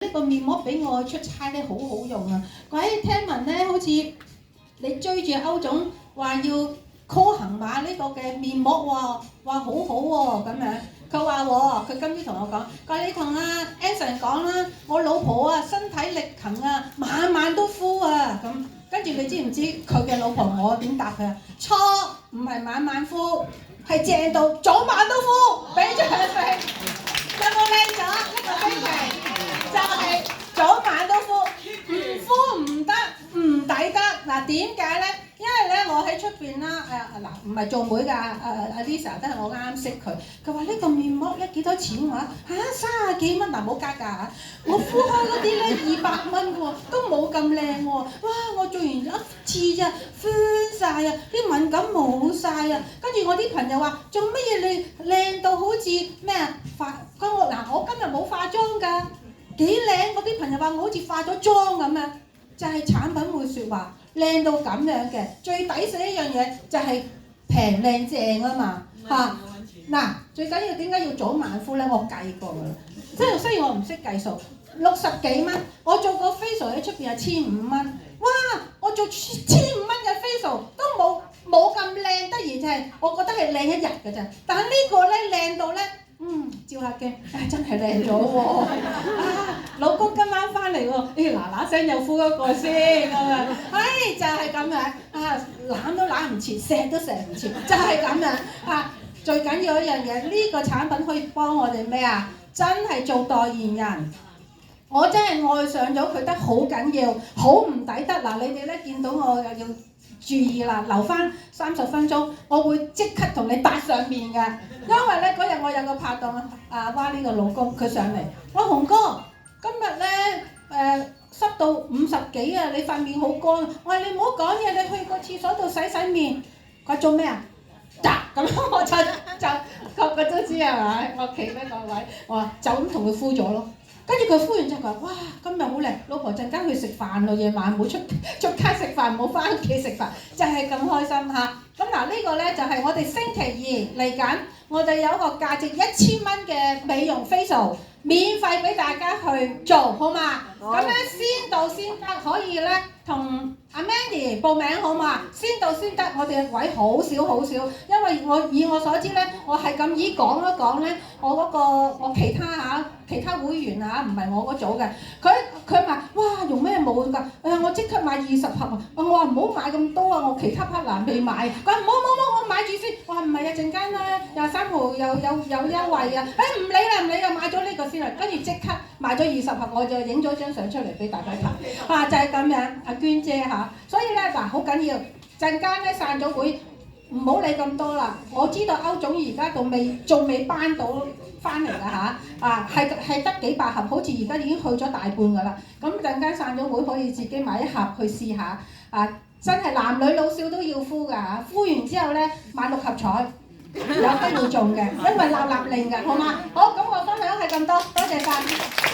呢個面膜俾我出差咧好好用啊！鬼聽聞咧，好似你追住歐總話要 call 行馬呢個嘅面膜喎，話好好喎咁樣。佢話喎，佢今朝同我講，佢話你同阿 Anson 講啦，我老婆啊身體力行啊，晚晚都敷啊咁。跟住你知唔知佢嘅老婆我點答佢啊？錯，唔係晚晚敷，係正到早晚都敷，俾咗佢食。有冇靚咗？呢個飛機就係早晚都敷，唔敷唔得，唔抵得。嗱點解咧？因為咧我喺出邊啦，唔係做妹㗎，阿 Lisa 都係我啱啱識佢。佢話呢個面膜咧幾多錢話？30幾蚊嗱，冇加價嚇。我敷開嗰啲咧200蚊喎，都冇咁靚喎。哇！我做完一次咋，翻晒啊，啲敏感冇晒啊。跟住我啲朋友話：做乜嘢你靚到好似咩啊？我今日冇化妝㗎，幾靚！我啲朋友話我好似化咗妝咁啊，就係產品會説話。靚到咁樣嘅，最抵死一樣嘢就係平靚正啊嘛嚇！嗱，最緊要點解要早晚敷咧？我計過㗎啦，即係雖然我唔識計數，60幾蚊，我做個 facial 喺出邊係1500蚊，哇！我做1500蚊嘅 facial 都冇咁靚，得而就係我覺得係靚一日㗎咋，但係呢個咧靚到咧。照下鏡，真係靚咗喎！老公今晚翻嚟喎，嗱聲又敷一個先咁樣，就係咁樣攬都攬唔切，錫都錫唔切，就係咁樣最緊要一樣嘢，呢個產品可以幫我哋咩啊？真係做代言人，我真係愛上咗佢得好緊要，好唔抵得嗱！你哋咧見到我又要注意啦，留翻30分鐘，我會即刻同你搭上面嘅。因為咧嗰日我有個拍檔娃呢個老公，佢上嚟，我雄哥今日咧濕到50幾啊，你塊面好乾。我話你唔好講嘢，你去個廁所度洗面。佢話做咩啊？咁我就個個都知係咪？我企喺個位，我話就咁同佢敷咗咯。跟住佢敷完之後，佢話：哇，今日好靚，老婆陣間去食飯咯，夜晚唔好出街食飯，唔好翻屋企食飯，就係咁開心嚇。咁嗱，呢個咧就係我哋星期2嚟緊，我哋有一個價值1000蚊嘅美容 facial， 免費俾大家去做，好嘛？咁咧先到先得，可以咧同阿 Mandy 報名好嘛？先到先得，我哋嘅位好少，因為以我所知咧，我係咁依講一講咧，我其他會員唔係我嗰組嘅，佢話：哇，用咩冇㗎？我即刻買20盒啊！我話唔好買咁多啊，我其他 partner 未買。佢話唔好，我買住先。我話唔係啊，陣間咧23號有優惠啊！唔理啦，買咗呢個先啦。跟住即刻買咗20盒，我就影咗張相出嚟俾大家睇。就係咁樣，阿娟姐所以咧好緊要，陣間咧散咗會，唔好理咁多啦。我知道歐總而家仲未搬到翻嚟啦係得幾百盒，好似而家已經去咗大半㗎啦。咁陣間散咗會可以自己買1盒去試下真係男女老少都要敷㗎敷完之後咧買6合彩，有機會中嘅，因為立令㗎，好嘛？好，咁我分享係咁多，多謝晒。